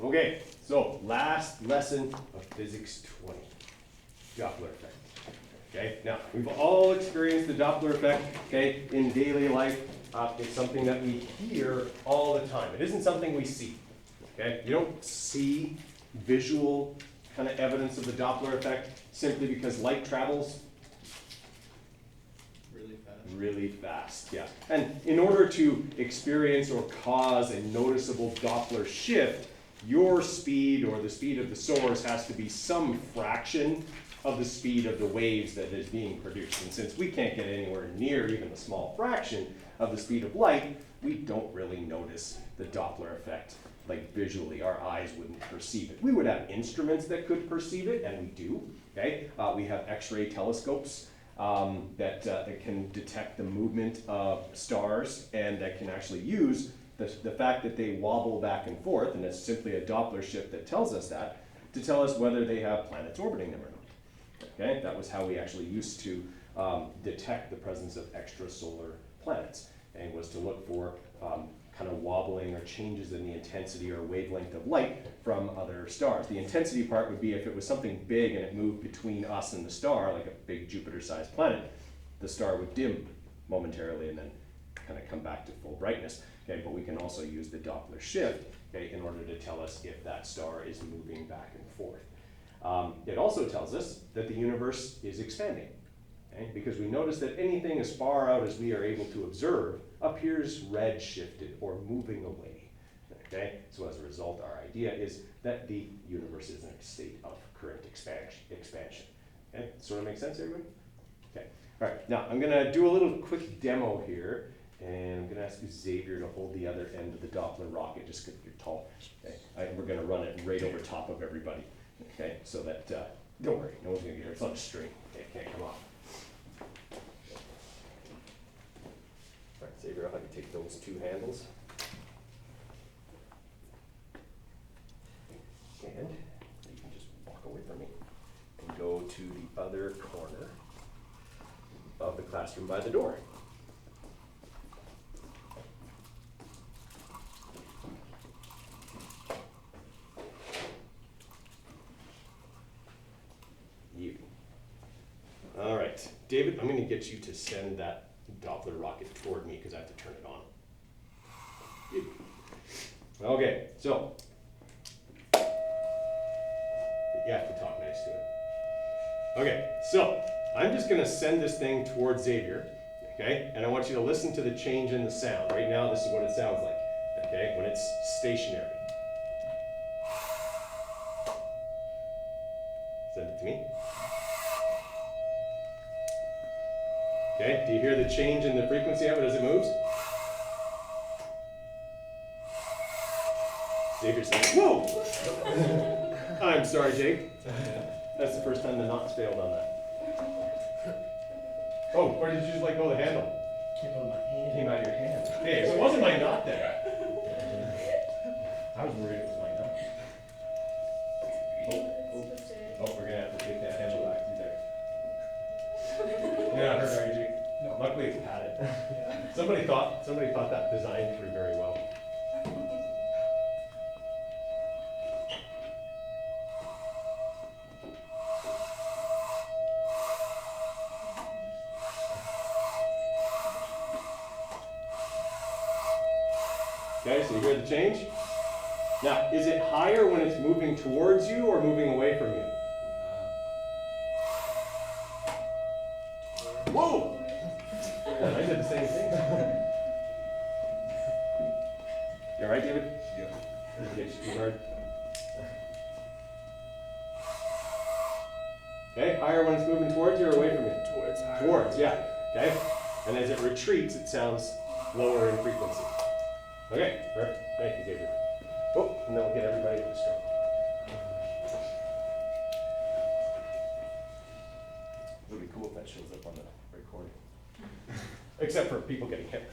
Okay, so last lesson of Physics 20, Doppler effect. Okay, now we've all experienced the Doppler effect, okay, in daily life. It's something that we hear all the time. It isn't something we see, okay? You don't see visual kind of evidence of the Doppler effect simply because light travels really fast, yeah. And in order to experience or cause a noticeable Doppler shift, your speed or the speed of the source has to be some fraction of the speed of the waves that is being produced. And since we can't get anywhere near even a small fraction of the speed of light, we don't really notice the Doppler effect like visually. Our eyes wouldn't perceive it. We would have instruments that could perceive it, and we do, okay? We have X-ray telescopes that can detect the movement of stars and that can actually use the fact that they wobble back and forth, and it's simply a Doppler shift that tells us that, to tell us whether they have planets orbiting them or not. Okay, that was how we actually used to detect the presence of extrasolar planets, and was to look for kind of wobbling or changes in the intensity or wavelength of light from other stars. The intensity part would be if it was something big and it moved between us and the star, like a big Jupiter-sized planet, the star would dim momentarily and then kind of come back to full brightness. Okay, but we can also use the Doppler shift, okay, in order to tell us if that star is moving back and forth. It also tells us that the universe is expanding, okay, because we notice that anything as far out as we are able to observe appears red-shifted or moving away. Okay, so as a result, our idea is that the universe is in a state of current expansion. Okay, sort of makes sense, everybody? Okay, all right. Now I'm going to do a little quick demo here. And I'm going to ask Xavier to hold the other end of the Doppler rocket, just because you're tall. Okay? We're going to run it right over top of everybody. Okay, so that, don't worry, no one's going to get hurt. It's on a string. Okay, it can't come off. All right, Xavier, I'll have you take those two handles. And you can just walk away from me and go to the other corner of the classroom by the door. All right, David, I'm going to get you to send that Doppler rocket toward me because I have to turn it on. Okay, so you have to talk nice to it. Okay, so I'm just going to send this thing towards Xavier, okay? And I want you to listen to the change in the sound. Right now, this is what it sounds like, okay, when it's stationary. Send it to me. Okay, do you hear the change in the frequency of it as it moves? Xavier's saying, whoa! I'm sorry, Jake. That's the first time the knots failed on that. Oh, where did you just let go of the handle? Came out of my hand. Came out of your hand. Okay, so it wasn't my knot there. I was worried it was my knot. Oh, we're going to have to take that handle back through there. You're not hurt, are you, Jake? No. Luckily it's padded. Yeah. Somebody thought that design through very well. Okay, so you hear the change? Now, is it higher when it's moving towards you or moving away from you? Whoa! Yeah, I did the same thing. You all right, David? Yeah. Okay, too hard. Okay, higher when it's moving towards you or away from you? Towards higher. Towards, yeah. Okay, and as it retreats, it sounds lower in frequency. Okay, perfect. Thank you, Xavier. Oh, and then we'll get everybody to the stroke. It would be cool if that shows up on the recording. Except for people getting hit.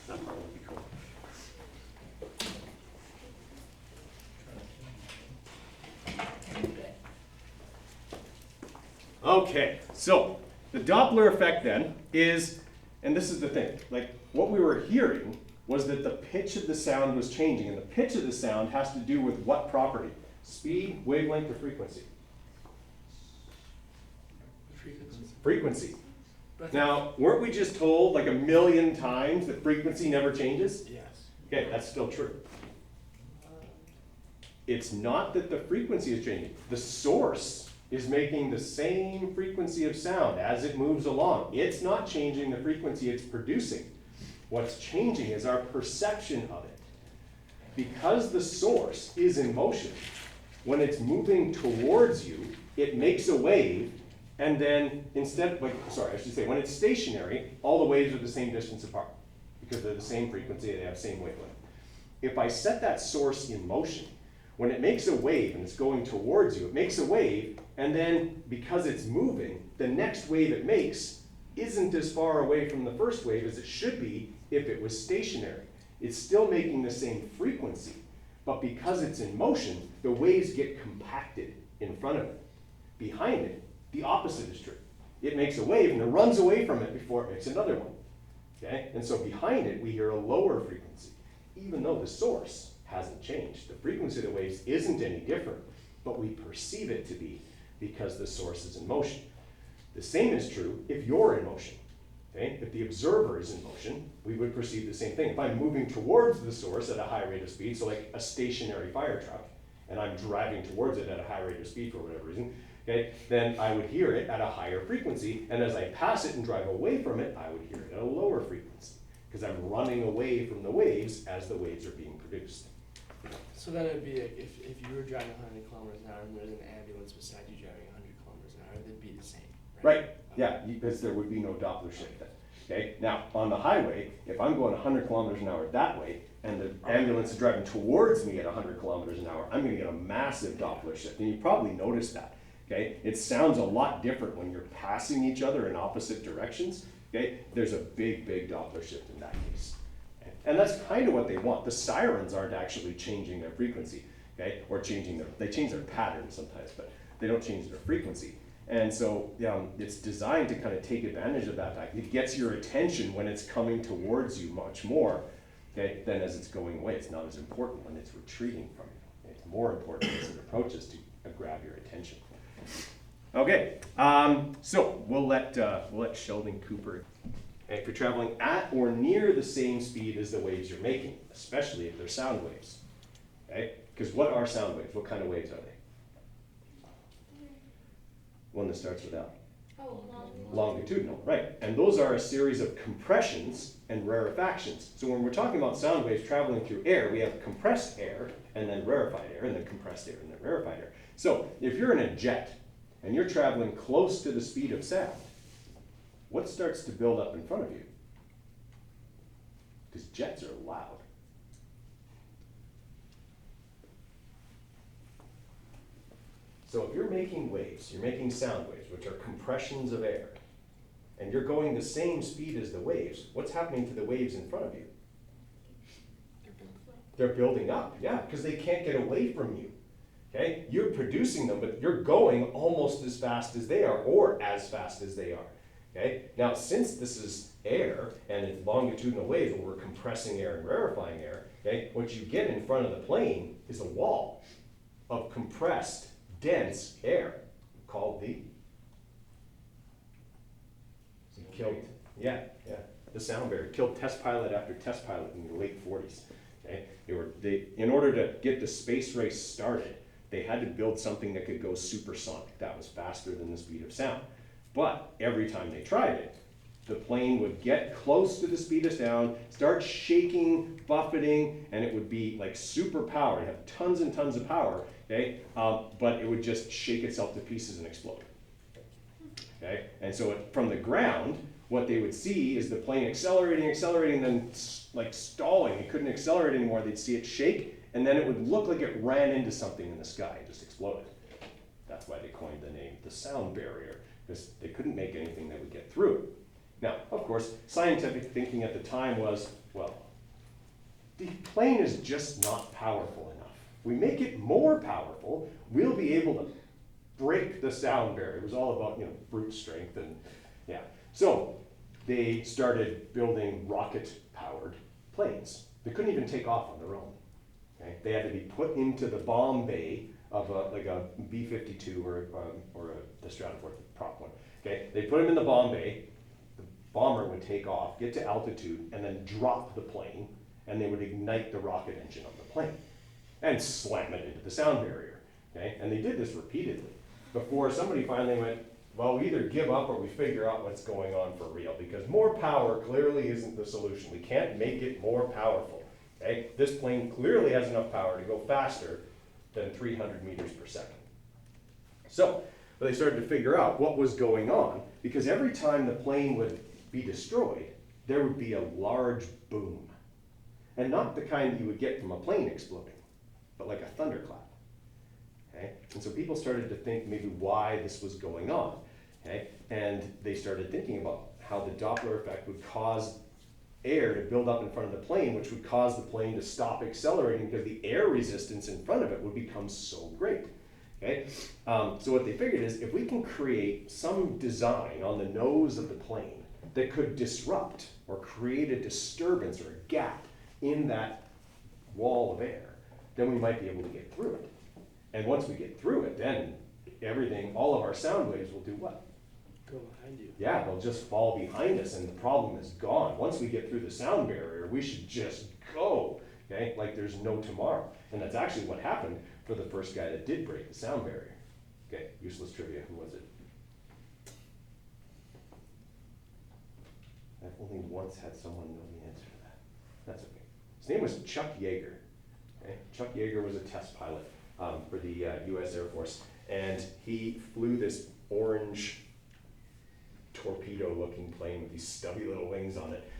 That part would be cool. Okay, so the Doppler effect then is, and this is the thing, like what we were hearing was that the pitch of the sound was changing, and the pitch of the sound has to do with what property? Speed, wavelength, or frequency? Frequency. Now, weren't we just told like 1,000,000 times that frequency never changes? Yes. Okay, that's still true. It's not that the frequency is changing. The source is making the same frequency of sound as it moves along. It's not changing the frequency it's producing. What's changing is our perception of it. Because the source is in motion, when it's moving towards you, it makes a wave, and then when it's stationary, all the waves are the same distance apart because they're the same frequency, they have the same wavelength. If I set that source in motion, when it makes a wave and it's going towards you, it makes a wave, and then because it's moving, the next wave it makes isn't as far away from the first wave as it should be if it was stationary. It's still making the same frequency, but because it's in motion, the waves get compacted in front of it. Behind it, the opposite is true. It makes a wave and it runs away from it before it makes another one. Okay? And so behind it, we hear a lower frequency, even though the source hasn't changed. The frequency of the waves isn't any different, but we perceive it to be because the source is in motion. The same is true if you're in motion. Okay? If the observer is in motion, we would perceive the same thing. If I'm moving towards the source at a high rate of speed, so like a stationary fire truck, and I'm driving towards it at a high rate of speed for whatever reason, okay, then I would hear it at a higher frequency, and as I pass it and drive away from it, I would hear it at a lower frequency, because I'm running away from the waves as the waves are being produced. So then it'd be like if you were driving 100 kilometers an hour and there's an ambulance beside you driving 100 kilometers an hour, they'd be the same, right? Right, yeah, because there would be no Doppler shift then. Okay, now on the highway, if I'm going 100 kilometers an hour that way, and the ambulance is driving towards me at 100 kilometers an hour, I'm going to get a massive Doppler shift, and you probably noticed that. Okay, it sounds a lot different when you're passing each other in opposite directions. Okay, there's a big Doppler shift in that case. Okay? And that's kind of what they want. The sirens aren't actually changing their frequency, okay, or they change their pattern sometimes, but they don't change their frequency. And so it's designed to kind of take advantage of that fact. It gets your attention when it's coming towards you much more, okay, than as it's going away. It's not as important when it's retreating from you. Okay? It's more important as it approaches to grab your attention. Okay, so we'll let Sheldon Cooper. Okay, if you're traveling at or near the same speed as the waves you're making, especially if they're sound waves. Okay, because what are sound waves? What kind of waves are they? One that starts with L. Oh, Longitudinal, right. And those are a series of compressions and rarefactions. So when we're talking about sound waves traveling through air, we have compressed air, and then rarefied air, and then compressed air, and then rarefied air. So if you're in a jet, and you're traveling close to the speed of sound, what starts to build up in front of you? Because jets are loud. So if you're making waves, you're making sound waves, which are compressions of air, and you're going the same speed as the waves, what's happening to the waves in front of you? They're building up, yeah, because they can't get away from you. Okay? You're producing them, but you're going almost as fast as they are, or as fast as they are. Okay? Now, since this is air, and it's longitudinal waves, where we're compressing air and rarefying air, okay, what you get in front of the plane is a wall of compressed, dense air, called the the sound barrier. Killed test pilot after test pilot in the late 40s. Okay? In order to get the space race started, they had to build something that could go supersonic, that was faster than the speed of sound. But every time they tried it, the plane would get close to the speed of sound, start shaking, buffeting, and it would be like super powered. It'd have tons and tons of power, okay? But it would just shake itself to pieces and explode. Okay? And so from the ground, what they would see is the plane accelerating, then like stalling. It couldn't accelerate anymore. They'd see it shake, and then it would look like it ran into something in the sky and just exploded. That's why they coined the name the sound barrier, because they couldn't make anything that would get through it. Now, of course, scientific thinking at the time was, well, the plane is just not powerful enough. We make it more powerful, we'll be able to break the sound barrier. It was all about, brute strength and, yeah. So they started building rocket-powered planes. They couldn't even take off on their own. Okay? They had to be put into the bomb bay of like a B-52 or the Stratoforth prop one. Okay? They put them in the bomb bay. The bomber would take off, get to altitude, and then drop the plane, and they would ignite the rocket engine on the plane and slam it into the sound barrier. Okay? And they did this repeatedly before somebody finally went, well, we either give up or we figure out what's going on for real, because more power clearly isn't the solution. We can't make it more powerful. Okay? This plane clearly has enough power to go faster than 300 meters per second. So they started to figure out what was going on, because every time the plane would be destroyed, there would be a large boom. And not the kind you would get from a plane exploding, but like a thunderclap. Okay? And so people started to think maybe why this was going on. Okay? And they started thinking about how the Doppler effect would cause air to build up in front of the plane, which would cause the plane to stop accelerating because the air resistance in front of it would become so great. Okay? So what they figured is, if we can create some design on the nose of the plane that could disrupt or create a disturbance or a gap in that wall of air, then we might be able to get through it. And once we get through it, then everything, all of our sound waves will do what? Go behind you. Yeah, they'll just fall behind us and the problem is gone. Once we get through the sound barrier, we should just go, okay? Like there's no tomorrow. And that's actually what happened for the first guy that did break the sound barrier. Okay, useless trivia, who was it? I've only once had someone know the answer to that. That's okay. His name was Chuck Yeager. Okay? Chuck Yeager was a test pilot for the US Air Force, and he flew this orange torpedo-looking plane with these stubby little wings on it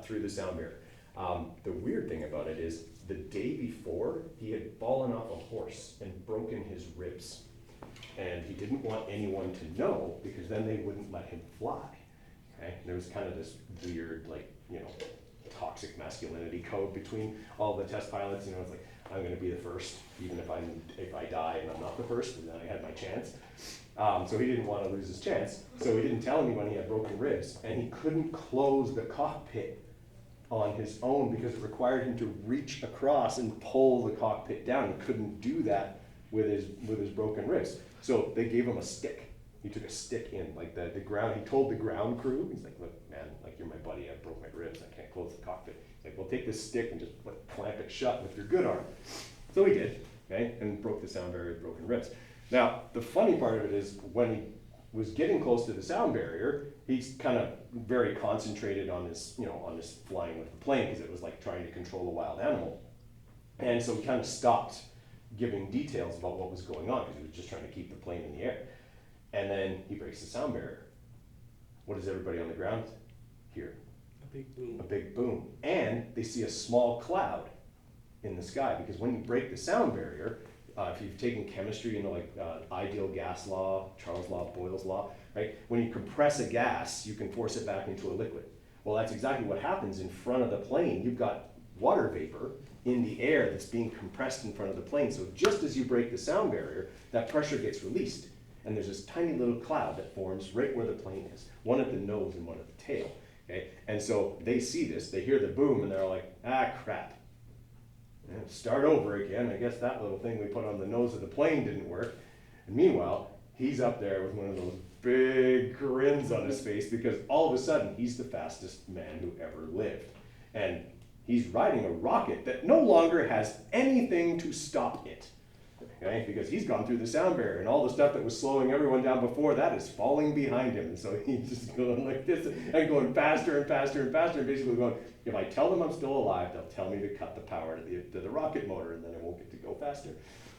through the sound barrier. The weird thing about it is, the day before, he had fallen off a horse and broken his ribs. And he didn't want anyone to know, because then they wouldn't let him fly. Okay? And there was kind of this weird, like, you know, toxic masculinity code between all the test pilots. You know, it's like, I'm going to be the first, even if I die and I'm not the first, and then I had my chance. So he didn't want to lose his chance. So he didn't tell anyone he had broken ribs, and he couldn't close the cockpit on his own because it required him to reach across and pull the cockpit down. He couldn't do that with his broken ribs. So they gave him a stick. He took a stick in, like the ground. He told the ground crew, he's like, look, man, like you're my buddy. I broke my ribs. I can't close the cockpit. He's like, well, take this stick and just clamp it shut with your good arm. So he did, okay, and broke the sound barrier with broken ribs. Now, the funny part of it is, when he was getting close to the sound barrier, he's kind of very concentrated on his, you know, on his flying with the plane, because it was like trying to control a wild animal. And so he kind of stopped giving details about what was going on, because he was just trying to keep the plane in the air. And then he breaks the sound barrier. What does everybody on the ground hear? A big boom. A big boom. And they see a small cloud in the sky, because when you break the sound barrier, if you've taken chemistry, you know, like ideal gas law, Charles' law, Boyle's law, right? When you compress a gas, you can force it back into a liquid. Well, that's exactly what happens in front of the plane. You've got water vapor in the air that's being compressed in front of the plane. So just as you break the sound barrier, that pressure gets released. And there's this tiny little cloud that forms right where the plane is, one at the nose and one at the tail. Okay? And so they see this, they hear the boom, and they're like, ah, crap. And start over again. I guess that little thing we put on the nose of the plane didn't work. And meanwhile, he's up there with one of those big grins on his face, because all of a sudden he's the fastest man who ever lived. And he's riding a rocket that no longer has anything to stop it. Okay? Because he's gone through the sound barrier, and all the stuff that was slowing everyone down before that is falling behind him. And so he's just going like this and going faster and faster and faster, and basically going, if I tell them I'm still alive, they'll tell me to cut the power to the rocket motor, and then I won't get to go faster.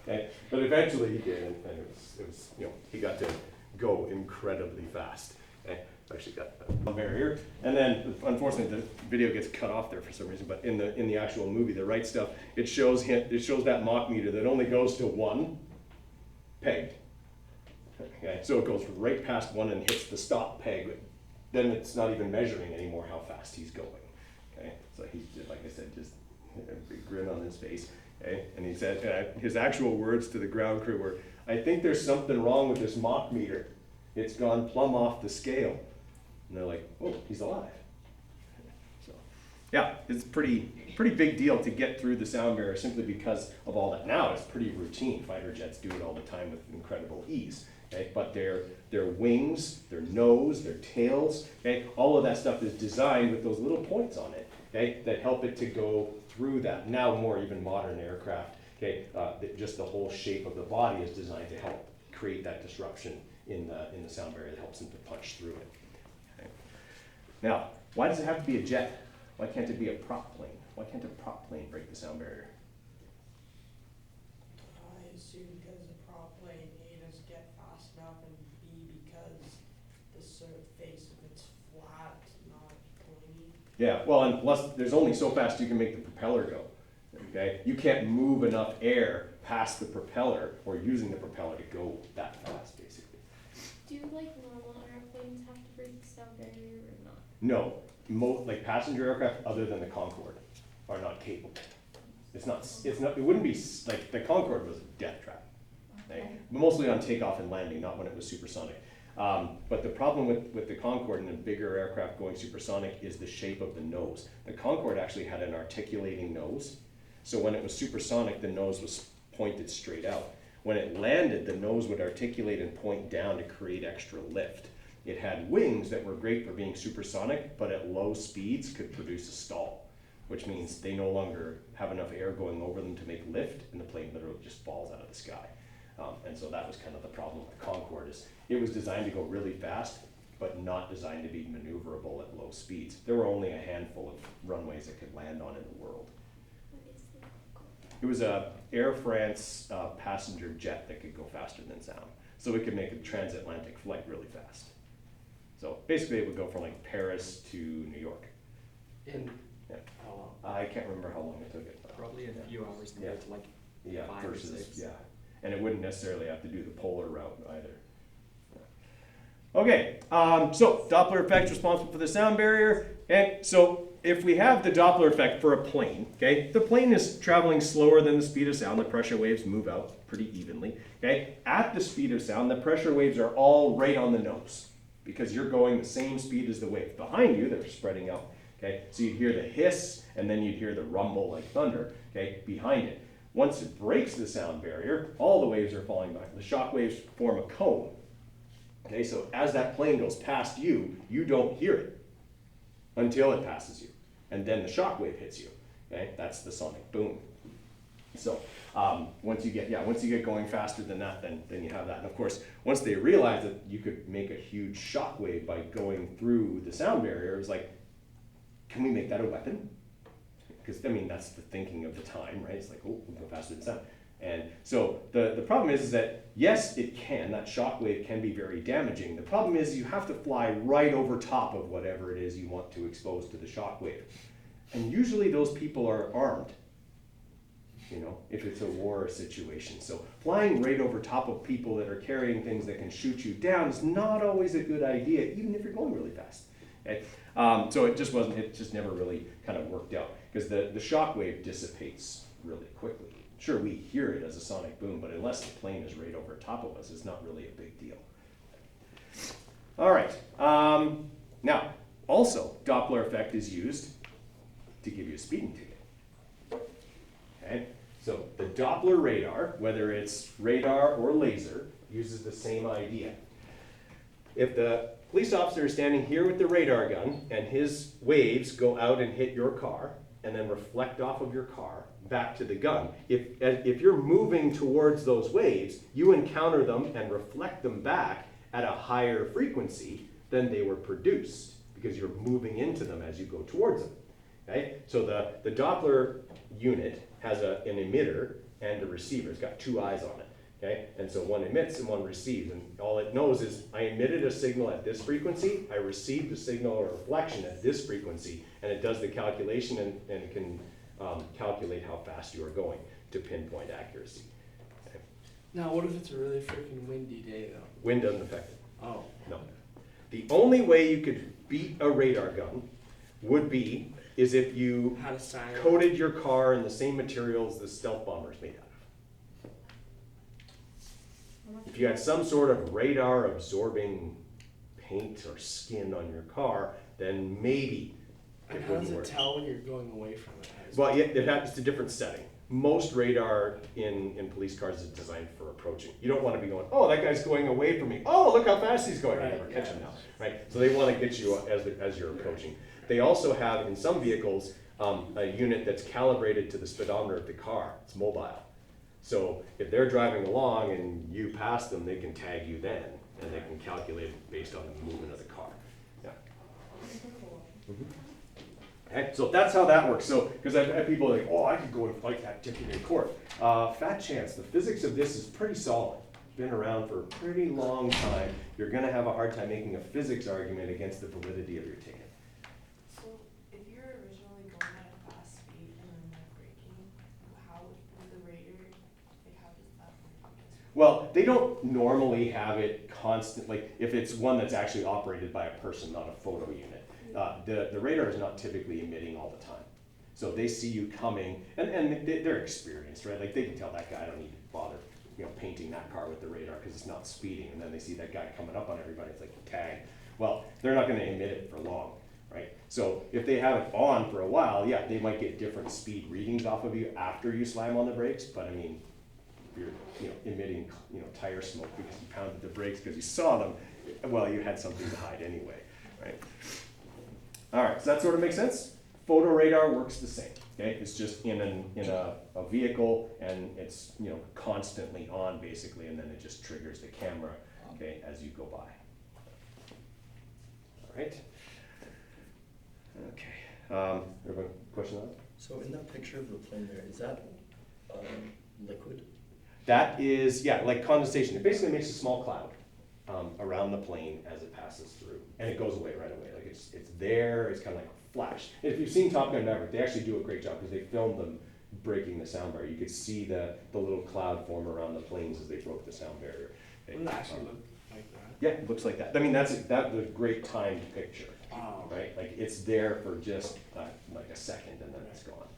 Okay? But eventually he did, and it was, you know, he got to go incredibly fast. Okay? Actually got a barrier, and then unfortunately the video gets cut off there for some reason. But in the actual movie, the right stuff, it shows that Mach meter that only goes to 1 peg. Okay, so it goes right past 1 and hits the stop peg. Then it's not even measuring anymore how fast he's going. Okay, so he's just, like I said, just a big grin on his face. Okay, and he said his actual words to the ground crew were, "I think there's something wrong with this Mach meter. It's gone plumb off the scale." And they're like, "Oh, he's alive." So Yeah, it's pretty big deal to get through the sound barrier simply because of all that. Now it's pretty routine. Fighter jets do it all the time with incredible ease. Okay, but their wings, their nose, their tails, okay, all of that stuff is designed with those little points on it, okay, that help it to go through that. Now more even modern aircraft, okay, just the whole shape of the body is designed to help create that disruption in the sound barrier that helps them to punch through it. Okay. Now, why does it have to be a jet? Why can't it be a prop plane? Why can't a prop plane break the sound barrier? I assume because the prop plane A doesn't get fast enough, and B because the surface of it's flat, not pointy. Yeah, well, and plus there's only so fast you can make the propeller go. Okay, you can't move enough air past the propeller or using the propeller to go that fast, basically. Do like normal airplanes have to break the sound barrier or not? No, like passenger aircraft other than the Concorde are not capable. It's not, it wouldn't be, like the Concorde was a death trap. Okay. Right? But mostly on takeoff and landing, not when it was supersonic. But the problem with the Concorde and the bigger aircraft going supersonic is the shape of the nose. The Concorde actually had an articulating nose. So when it was supersonic, the nose was pointed straight out. When it landed, the nose would articulate and point down to create extra lift. It had wings that were great for being supersonic, but at low speeds could produce a stall, which means they no longer have enough air going over them to make lift, and the plane literally just falls out of the sky. And so that was kind of the problem with the Concorde, is it was designed to go really fast, but not designed to be maneuverable at low speeds. There were only a handful of runways it could land on in the world. What is the It was a Air France passenger jet that could go faster than sound. So it could make a transatlantic flight really fast. So basically it would go from like Paris to New York. In Yeah. how long? I can't remember how long it took it. Probably a few hours compared to like Yeah, 5 or versus, 6. yeah. And it wouldn't necessarily have to do the polar route either. Okay, so Doppler effect responsible for the sound barrier. And so if we have the Doppler effect for a plane, okay, the plane is traveling slower than the speed of sound. The pressure waves move out pretty evenly. Okay, at the speed of sound, the pressure waves are all right on the nose because you're going the same speed as the wave. Behind you, they're spreading out. Okay, so you'd hear the hiss and then you'd hear the rumble like thunder. Okay, behind it. Once it breaks the sound barrier, all the waves are falling back. The shock waves form a cone. Okay, so as that plane goes past you, you don't hear it until it passes you. And then the shock wave hits you. Okay, that's the sonic boom. So once you get going faster than that, then you have that. And of course, once they realized that you could make a huge shock wave by going through the sound barrier, it was like, can we make that a weapon? Because I mean, that's the thinking of the time, right? It's like, oh, we'll go faster than sound. And so the problem is that, yes, it can, that shock wave can be very damaging. The problem is you have to fly right over top of whatever it is you want to expose to the shock wave. And usually those people are armed, you know, if it's a war situation. So flying right over top of people that are carrying things that can shoot you down is not always a good idea, even if you're going really fast. Okay? So it just never really kind of worked out, because the shock wave dissipates really quickly. Sure, we hear it as a sonic boom, but unless the plane is right over top of us, it's not really a big deal. All right. Now, also, Doppler effect is used to give you a speeding ticket. Okay? So the Doppler radar, whether it's radar or laser, uses the same idea. If the police officer is standing here with the radar gun and his waves go out and hit your car and then reflect off of your car back to the gun, if you're moving towards those waves, you encounter them and reflect them back at a higher frequency than they were produced, because you're moving into them as you go towards them. Okay? So the Doppler unit has an emitter and a receiver. It's got two eyes on it. Okay? And so one emits and one receives, and all it knows is I emitted a signal at this frequency, I received a signal or reflection at this frequency, and it does the calculation and it can calculate how fast you are going to pinpoint accuracy. Okay? Now, what if it's a really freaking windy day, though? Wind doesn't affect it. Oh. No. The only way you could beat a radar gun is if you How to sign it. coated your car in the same materials the stealth bomber is made out of. If you had some sort of radar absorbing paint or skin on your car, then maybe And it how does wouldn't it work. tell when you're going away from it? Well, yeah, it's a different setting. Most radar in police cars is designed for approaching. You don't want to be going, oh, that guy's going away from me. Oh, look how fast he's going. I never Right, catch yeah. him now, right? So they want to get you as you're approaching. They also have, in some vehicles, a unit that's calibrated to the speedometer of the car. It's mobile. So if they're driving along and you pass them, they can tag you then, and they can calculate it based on the movement of the car. Yeah. Mhm. Okay, so that's how that works. So, because I've had people like, oh, I could go and fight that ticket in court. Fat chance. The physics of this is pretty solid. Been around for a pretty long time. You're going to have a hard time making a physics argument against the validity of your ticket. So if you're originally going at a fast speed and then they're braking, how would the radar, like how does that work? Well, they don't normally have it constant, like if it's one that's actually operated by a person, not a photo unit. The radar is not typically emitting all the time. So they see you coming, and they're experienced, right? Like they can tell that guy, I don't need to bother, painting that car with the radar because it's not speeding. And then they see that guy coming up on everybody, it's like tag. Well, they're not going to emit it for long, right? So if they have it on for a while, yeah, they might get different speed readings off of you after you slam on the brakes. But I mean, if you're emitting tire smoke because you pounded the brakes because you saw them, well, you had something to hide anyway, right? All right, does that sort of make sense? Photo radar works the same. Okay, it's just in a vehicle, and it's constantly on basically, and then it just triggers the camera, okay, as you go by. All right. Okay. Everyone, question on that? So in that picture of the plane there, is that liquid? That is, yeah, like condensation. It basically makes a small cloud around the plane as it passes through, and it goes away right away. Like it's there. It's kind of like a flash. If you've seen Top Gun Maverick, they actually do a great job because they filmed them breaking the sound barrier. You could see the little cloud form around the planes as they broke the sound barrier. Wouldn't it actually look like that? Yeah, it looks like that. I mean, that's a great timed picture, Oh. right? Like it's there for just like a second, and then it's gone.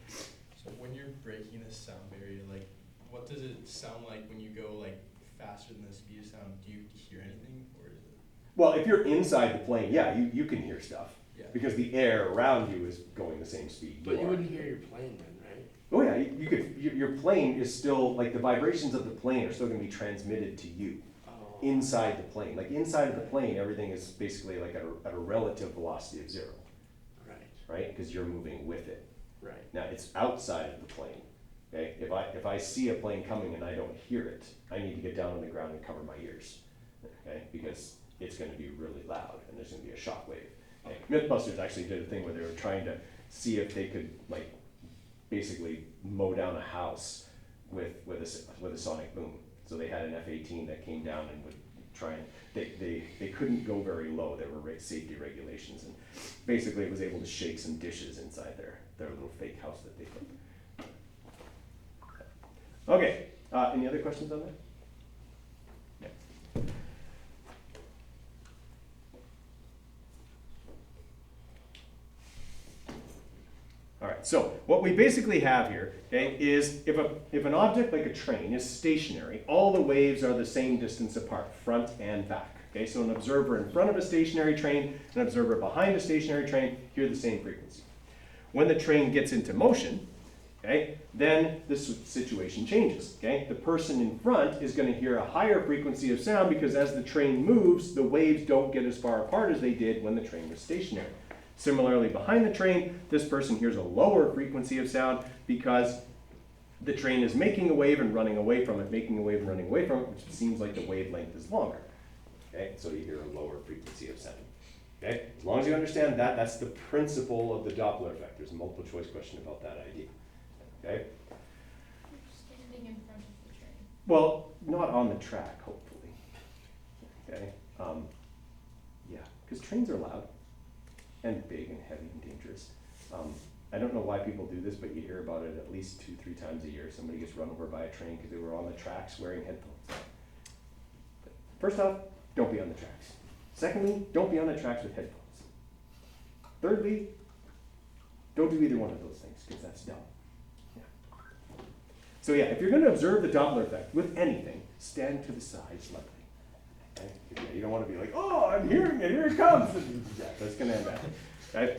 So when you're breaking a sound barrier, like, what does it sound like when you go like faster than the speed of sound? Do you hear anything, or is it? Well, if you're inside the plane, yeah, you can hear stuff Yeah. because the air around you is going the same speed. But you are. wouldn't hear your plane then, right? Oh yeah, you could. Your plane is still like the vibrations of the plane are still going to be transmitted to you Oh. inside the plane. Like inside of the plane, everything is basically like at a relative velocity of 0, Right, right? Because you're moving with it. right. Now it's outside of the plane. Okay, if I see a plane coming and I don't hear it, I need to get down on the ground and cover my ears. Okay, because it's going to be really loud and there's going to be a shock wave. Okay. Mythbusters actually did a thing where they were trying to see if they could like basically mow down a house with a sonic boom. So they had an F-18 that came down and would try and they couldn't go very low. There were safety regulations, and basically it was able to shake some dishes inside their little fake house that they built. Okay, any other questions on that? Yeah. All right, so what we basically have here, okay, is if an object like a train is stationary, all the waves are the same distance apart, front and back. Okay, so an observer in front of a stationary train, an observer behind a stationary train, hear the same frequency. When the train gets into motion, okay, then this situation changes. Okay, the person in front is going to hear a higher frequency of sound because as the train moves, the waves don't get as far apart as they did when the train was stationary. Similarly, behind the train, this person hears a lower frequency of sound because the train is making a wave and running away from it, making a wave and running away from it, which seems like the wavelength is longer. Okay, so you hear a lower frequency of sound. Okay, as long as you understand that, that's the principle of the Doppler effect. There's a multiple choice question about that idea. Okay? You're standing in front of the train. Well, not on the track, hopefully. Okay? Yeah, because trains are loud and big and heavy and dangerous. I don't know why people do this, but you hear about it at least 2-3 times a year. Somebody gets run over by a train because they were on the tracks wearing headphones. But first off, don't be on the tracks. Secondly, don't be on the tracks with headphones. Thirdly, don't do either one of those things because that's dumb. Yeah. So yeah, if you're going to observe the Doppler effect with anything, stand to the side slightly. Okay? You don't want to be like, oh, I'm hearing it, here it comes. Yeah, that's going to end bad. Okay?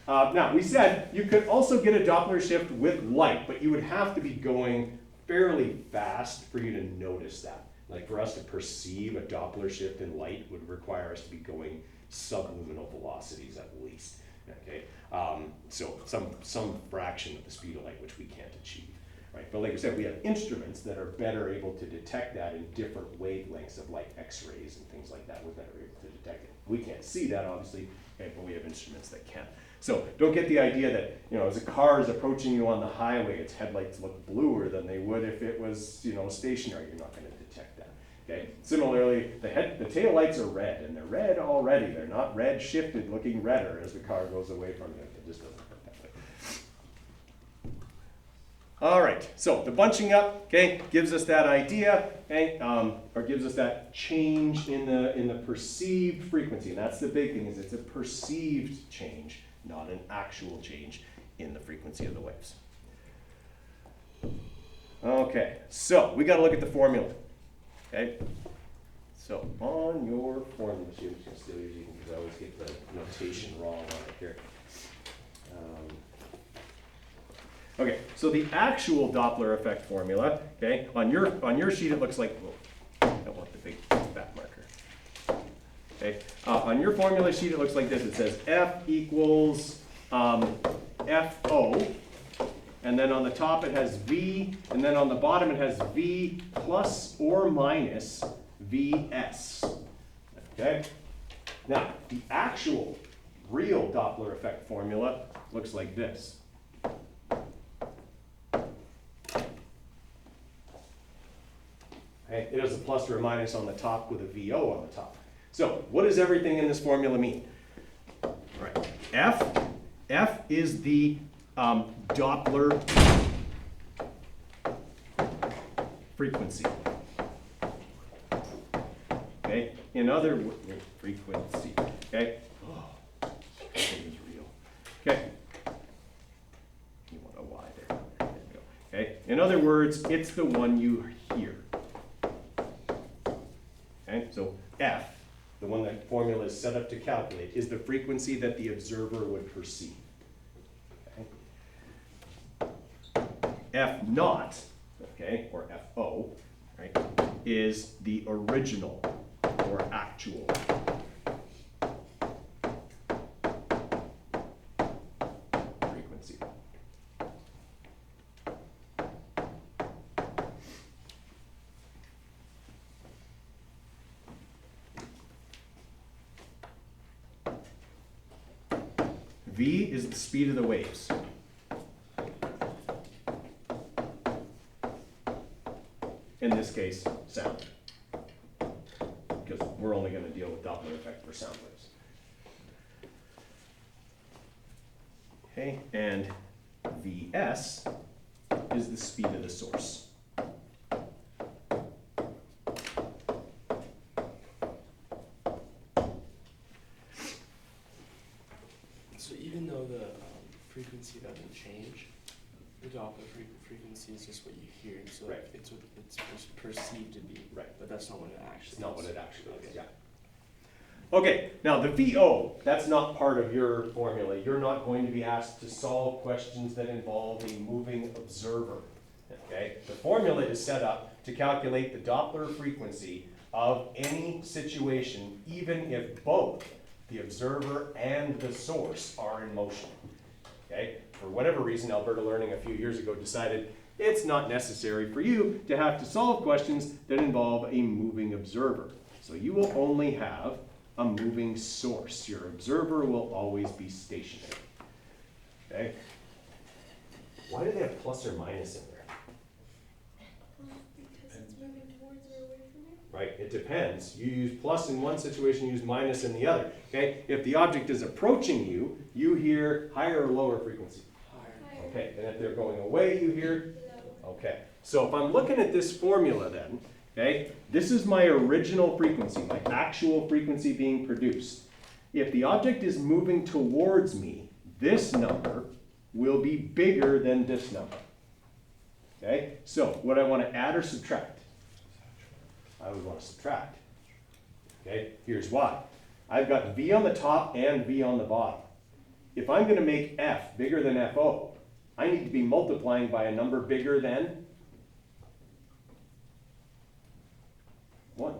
Now, we said you could also get a Doppler shift with light, but you would have to be going fairly fast for you to notice that. Like for us to perceive a Doppler shift in light would require us to be going subluminal velocities at least. Okay, so some fraction of the speed of light, which we can't achieve. Right? But like I said, we have instruments that are better able to detect that in different wavelengths of like X-rays and things like that. We're better able to detect it. We can't see that obviously, okay, but we have instruments that can. So don't get the idea that, you know, as a car is approaching you on the highway, its headlights look bluer than they would if it was, you know, stationary. You're not going to detect that. Okay. Similarly, the tail lights are red, and they're red already. They're not red shifted, looking redder as the car goes away from you. It just doesn't work that way. All right, so the bunching up, okay, gives us that idea, okay, or gives us that change in the perceived frequency. And that's the big thing, is it's a perceived change, not an actual change in the frequency of the waves. Okay, so we got to look at the formula. Okay, so on your formula sheet, I'm just going to steal yours because I always get the notation wrong on it here. Okay, so the actual Doppler effect formula, okay, on your sheet it looks like, whoa, I don't want the big fat marker. Okay, on your formula sheet it looks like this. It says F equals FO, and then on the top it has V, and then on the bottom it has V plus or minus Vs. Okay, now the actual real Doppler effect formula looks like this. Okay, it has a plus or a minus on the top with a VO on the top. So what does everything in this formula mean? All right, F is the Doppler frequency. Okay, in other words, frequency. Okay, oh, this thing is real. Okay, you want a Y there. There we go. Okay, in other words, it's the one you hear. Okay, so F, the one that formula is set up to calculate, is the frequency that the observer would perceive. Okay. F naught, okay, or FO, right, is the original or actual frequency. V is the speed of the waves. In this case, sound. Because we're only going to deal with Doppler effect for sound waves. Okay, and Vs is the speed of the source. So even though the frequency doesn't change, the Doppler frequency is just what you hear. So Right. it's what it's perceived to be. Right. But that's not what it actually It's not is. what it actually is, Okay. yeah. Okay, now the VO, that's not part of your formula. You're not going to be asked to solve questions that involve a moving observer. Okay, the formula is set up to calculate the Doppler frequency of any situation, even if both the observer and the source are in motion. Okay, for whatever reason, Alberta Learning a few years ago decided it's not necessary for you to have to solve questions that involve a moving observer. So you will only have a moving source. Your observer will always be stationary. Okay? Why do they have plus or minus in there? Because it's moving towards or away from you. Right? It depends. You use plus in one situation, you use minus in the other. Okay? If the object is approaching you, you hear higher or lower frequency. Higher. Higher. Okay, and if they're going away, you hear. Low. Okay, so if I'm looking at this formula then, okay, this is my original frequency, my actual frequency being produced. If the object is moving towards me, this number will be bigger than this number. Okay, so would I want to add or subtract? I would want to subtract. Okay, here's why. I've got V on the top and V on the bottom. if I'm gonna make f bigger than fo, I need to be multiplying by a number bigger than 1,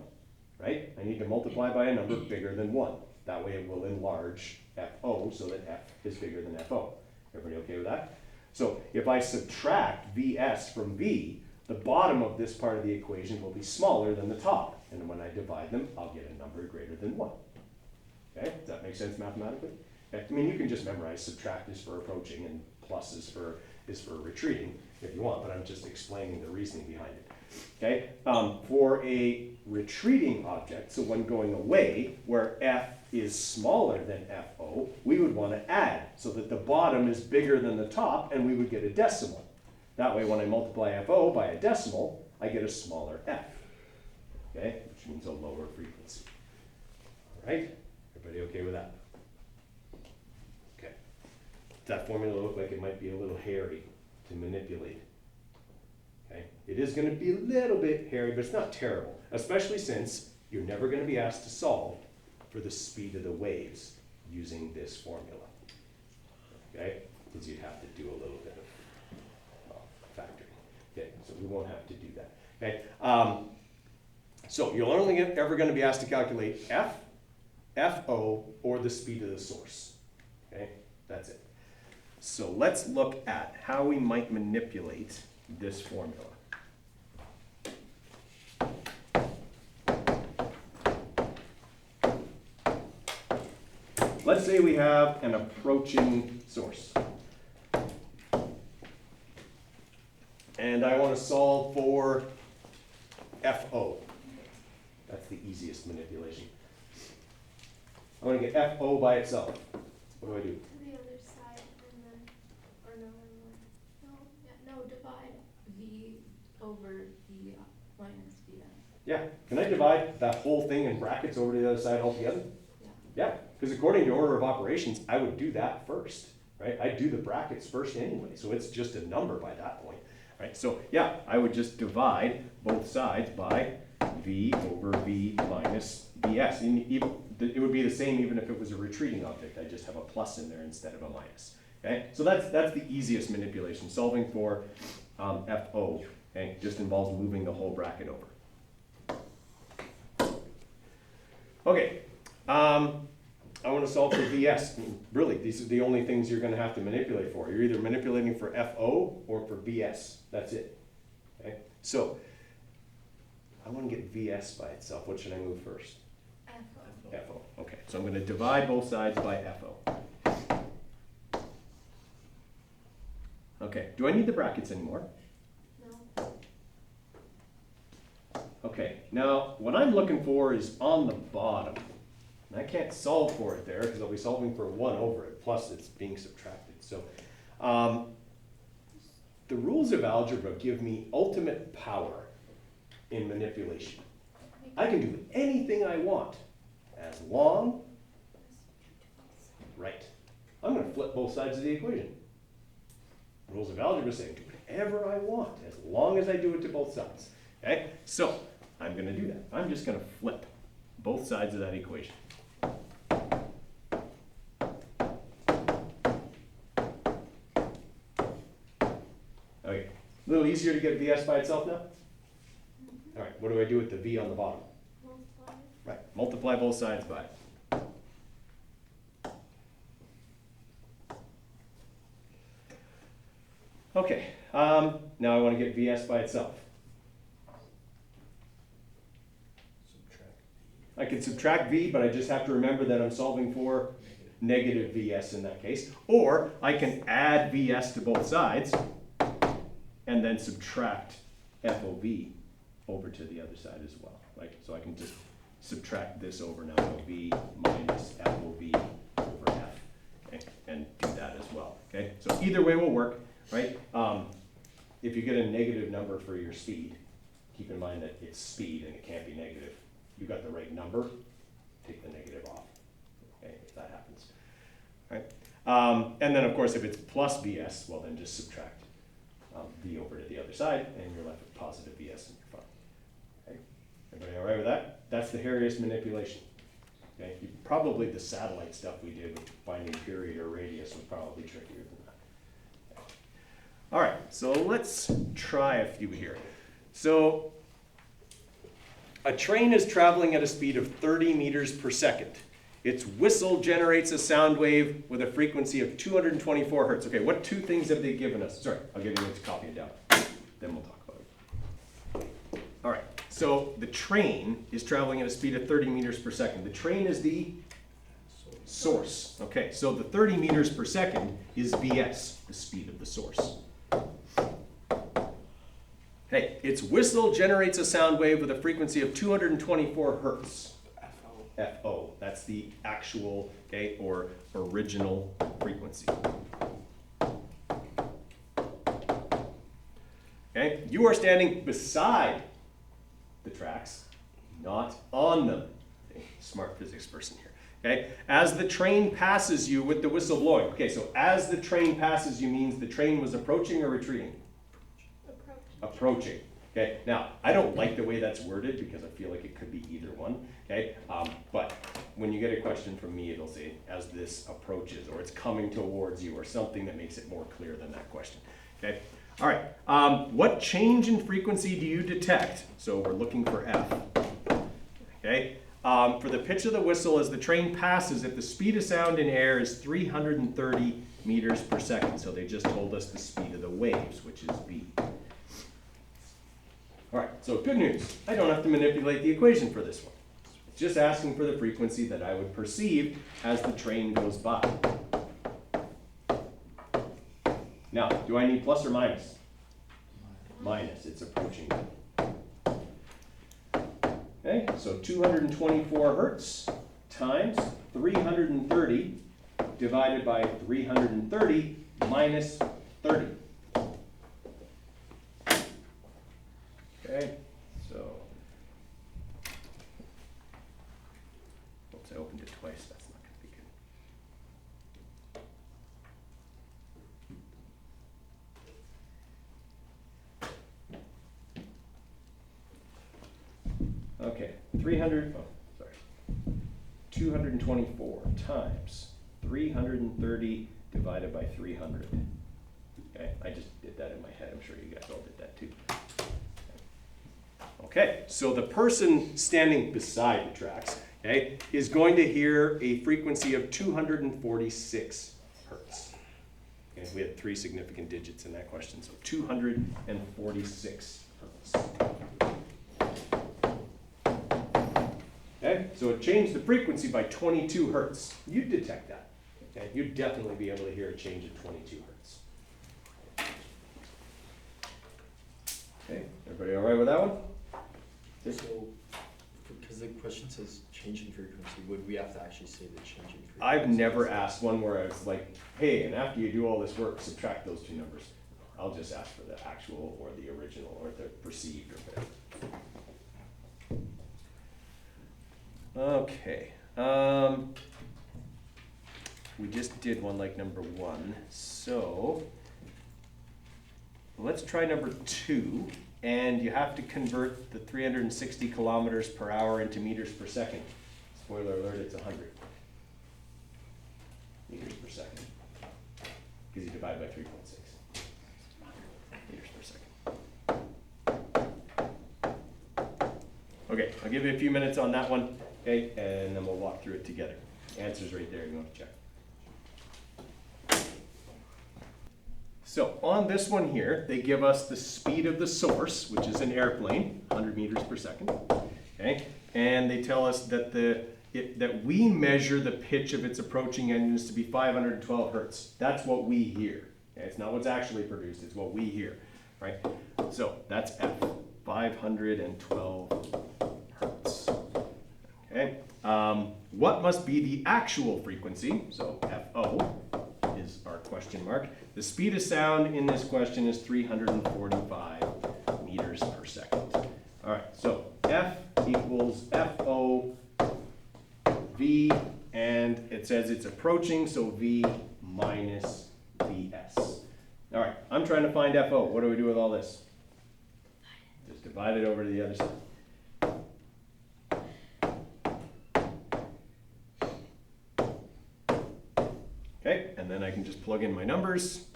right? I need to multiply by a number bigger than 1. That way it will enlarge fo so that f is bigger than fo. Everybody okay with that? So if I subtract vs from v, the bottom of this part of the equation will be smaller than the top. And when I divide them, I'll get a number greater than 1. Okay, does that make sense mathematically? Okay. I mean, you can just memorize subtract is for approaching and plus is for retreating if you want, but I'm just explaining the reasoning behind it. Okay, for a retreating object, so when going away, where f is smaller than fo, we would want to add so that the bottom is bigger than the top, and we would get a decimal. That way, when I multiply fo by a decimal, I get a smaller f. Okay, which means a lower frequency. All right, everybody okay with that? Okay. Does that formula look like it might be a little hairy to manipulate? Okay. It is going to be a little bit hairy, but it's not terrible, especially since you're never going to be asked to solve for the speed of the waves using this formula. Okay, because you'd have to do a little bit of factoring. Okay, so we won't have to do that. Okay, so you're only ever going to be asked to calculate f, fo, or the speed of the source. Okay, that's it. So let's look at how we might manipulate this formula. Let's say we have an approaching source. And I want to solve for FO. That's the easiest manipulation. I want to get FO by itself. What do I do? To the other side and then, or no, divide v over v minus vs. Yeah, can I divide that whole thing in brackets over to the other side altogether? Yeah. Yeah, because according to order of operations, I would do that first, right? I do the brackets first anyway, so it's just a number by that point, right? So yeah, I would just divide both sides by v over v minus vs. It would be the same even if it was a retreating object. I just have a plus in there instead of a minus. Okay, so that's the easiest manipulation. Solving for FO, okay, just involves moving the whole bracket over. Okay, I want to solve for VS. Really, these are the only things you're going to have to manipulate for. You're either manipulating for FO or for VS. That's it. Okay, so I want to get VS by itself. What should I move first? FO. Okay, so I'm going to divide both sides by FO. Okay, do I need the brackets anymore? No. Okay, now what I'm looking for is on the bottom. And I can't solve for it there because I'll be solving for 1 over it, plus it's being subtracted. So the rules of algebra give me ultimate power in manipulation. I can do anything I want as long, right. I'm going to flip both sides of the equation. Rules of algebra say do whatever I want as long as I do it to both sides. Okay, so I'm going to do that. I'm just going to flip both sides of that equation. Okay, a little easier to get VS by itself now? All right, what do I do with the V on the bottom? Multiply. Right, multiply both sides by it. Okay, now I want to get VS by itself. Subtract I can subtract V, but I just have to remember that I'm solving for negative VS in that case. Or I can add VS to both sides and then subtract FOV over to the other side as well. Right? So I can just subtract this over now, so V minus FOV over F. Okay? And do that as well. Okay? So either way will work, right? If you get a negative number for your speed, keep in mind that it's speed and it can't be negative. You got the right number, take the negative off. Okay, if that happens. All right? And then of course if it's plus VS, well then just subtract V over to the other side and you're left with positive VS and you're fine. Okay? Everybody all right with that? That's the hairiest manipulation. Okay? Probably the satellite stuff we did with finding period or radius was probably trickier than that. All right, so let's try a few here. So a train is traveling at a speed of 30 meters per second. Its whistle generates a sound wave with a frequency of 224 hertz. Okay, what two things have they given us? Sorry, I'll give you a copy it down. Then we'll talk about it. All right, so the train is traveling at a speed of 30 meters per second. The train is the source. Okay, so the 30 meters per second is Vs, the speed of the source. Hey, its whistle generates a sound wave with a frequency of 224 hertz. FO, that's the actual, okay, or original frequency. Okay, you are standing beside the tracks, not on them. Okay, smart physics person here. Okay, as the train passes you with the whistle blowing. Okay, so as the train passes you means the train was approaching or retreating? Approaching. Okay, now I don't like the way that's worded because I feel like it could be either one. Okay, but when you get a question from me, it'll say as this approaches, or it's coming towards you, or something that makes it more clear than that question. Okay, all right. What change in frequency do you detect? So we're looking for F. Okay, for the pitch of the whistle as the train passes, if the speed of sound in air is 330 meters per second. So they just told us the speed of the waves, which is V. All right, so good news. I don't have to manipulate the equation for this one. It's just asking for the frequency that I would perceive as the train goes by. Now, do I need plus or minus? Minus, it's approaching. Okay, so 224 hertz times 330 divided by 330 minus 30. Okay, so, oops, I opened it twice, that's not going to be good. Okay, 224 times 330 divided by 300. Okay, I just did that in my head, I'm sure you guys all did that too. Okay, so the person standing beside the tracks, okay, is going to hear a frequency of 246 hertz. Okay, we had 3 significant digits in that question, so 246 hertz. Okay, so it changed the frequency by 22 hertz. You'd detect that. Okay, you'd definitely be able to hear a change in 22 hertz. Okay, everybody all right with that one? So, because the question says change in frequency, would we have to actually say the change in frequency? I've never asked one where I was like, hey, and after you do all this work, subtract those two numbers. I'll just ask for the actual or the original or the perceived or whatever. Okay. We just did one like number 1. So let's try number 2. And you have to convert the 360 kilometers per hour into meters per second. Spoiler alert, it's 100 meters per second. Because you divide by 3.6. Meters per second. Okay, I'll give you a few minutes on that one, okay, and then we'll walk through it together. Answer's right there, you want to check. So on this one here, they give us the speed of the source, which is an airplane, 100 meters per second, okay? And they tell us that that we measure the pitch of its approaching engines to be 512 hertz. That's what we hear. Okay? It's not what's actually produced, it's what we hear, right? So that's F, 512 hertz, okay? What must be the actual frequency? So FO is our question mark. The speed of sound in this question is 345 meters per second. All right, so F equals FO, V, and it says it's approaching, so V minus VS. All right, I'm trying to find FO. What do we do with all this? Just divide it over to the other side. and then I can just plug in my numbers.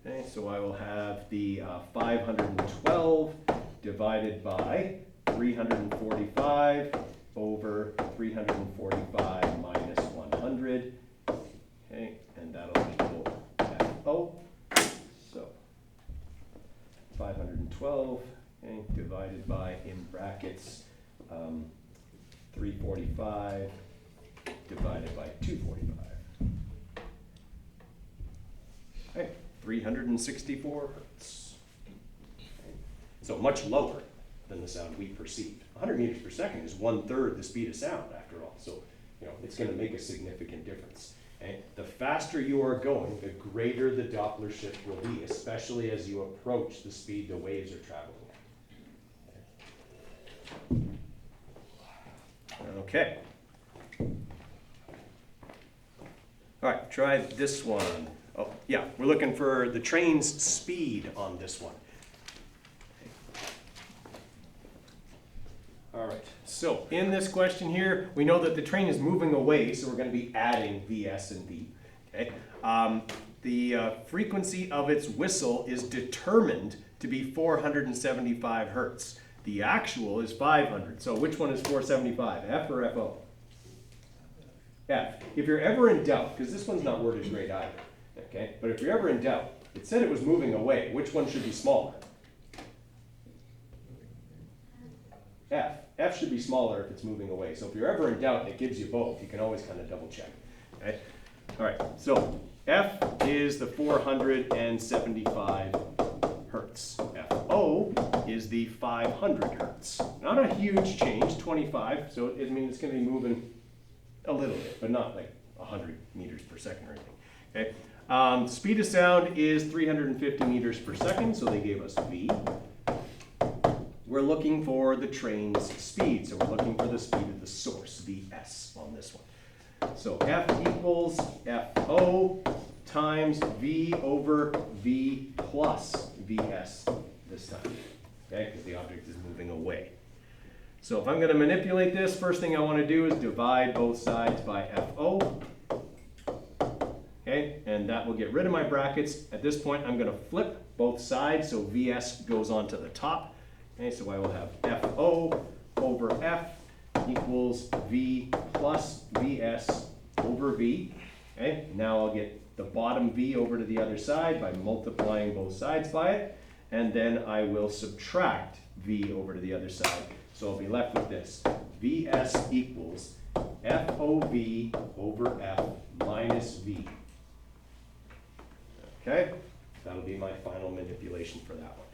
Okay, so I will have the 512 divided by 345 over 345 minus 100. Okay, and that'll equal FO. So 512, okay, divided by, in brackets, 345 divided by 245. Okay, 364 hertz. Okay. So much lower than the sound we perceive. 100 meters per second is 1/3 the speed of sound, after all. So, it's going to make a significant difference. Okay? The faster you are going, the greater the Doppler shift will be, especially as you approach the speed the waves are traveling at. Okay. All right, try this one. Oh, yeah, we're looking for the train's speed on this one. All right, so in this question here, we know that the train is moving away, so we're going to be adding Vs and V. Okay? The frequency of its whistle is determined to be 475 hertz. The actual is 500. So which one is 475, F or FO? F. If you're ever in doubt, because this one's not worded great either, okay? But if you're ever in doubt, it said it was moving away. Which one should be smaller? F. F should be smaller if it's moving away. So if you're ever in doubt and it gives you both, you can always kind of double check. Okay? All right, so F is the 475 hertz. FO is the 500 hertz. Not a huge change, 25, so it means it's going to be moving a little bit, but not like 100 meters per second or anything. Okay? Speed of sound is 350 meters per second, so they gave us V. We're looking for the train's speed, so we're looking for the speed of the source, Vs, on this one. So F equals FO times V over V plus Vs this time, okay, because the object is moving away. So if I'm going to manipulate this, first thing I want to do is divide both sides by FO. Okay, and that will get rid of my brackets. At this point, I'm going to flip both sides, so Vs goes onto the top. Okay, so I will have FO over F equals V plus Vs over V. Okay, now I'll get the bottom V over to the other side by multiplying both sides by it, and then I will subtract V over to the other side. So I'll be left with this. Vs equals FOV over F minus V. Okay, that'll be my final manipulation for that one.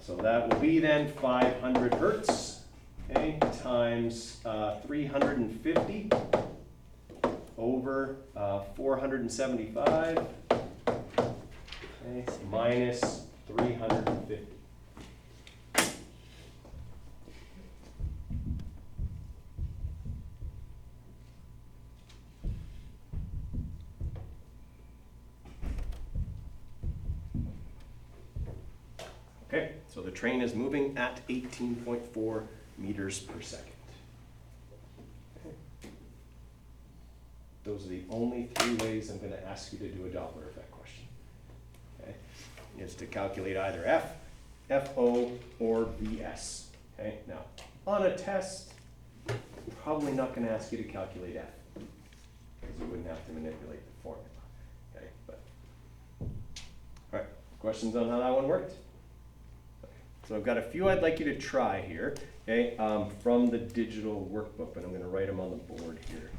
So that will be then 500 hertz, okay, times 350 over 475, okay, minus 350. Okay, so the train is moving at 18.4 meters per second. Okay. Those are the only three ways I'm going to ask you to do a Doppler effect question. Okay, is to calculate either F, FO, or Vs. Okay, now on a test, I'm probably not going to ask you to calculate F, because you wouldn't have to manipulate the formula. Okay, but all right, questions on how that one worked? So I've got a few I'd like you to try here, okay, from the digital workbook, but I'm going to write them on the board here.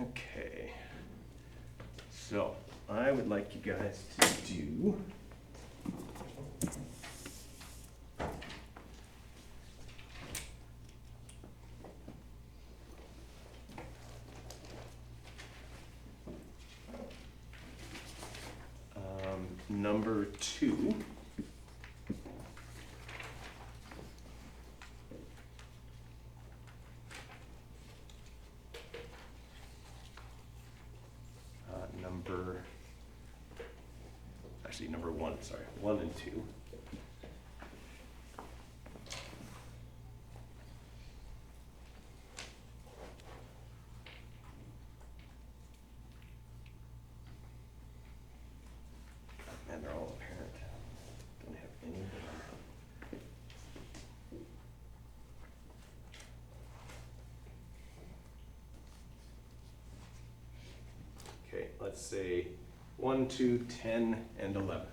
Okay, so I would like you guys to do number 2. Number 1, sorry, 1 and 2. And they're all apparent. Don't have any of them. Okay, let's say 1, 2, 10, and 11.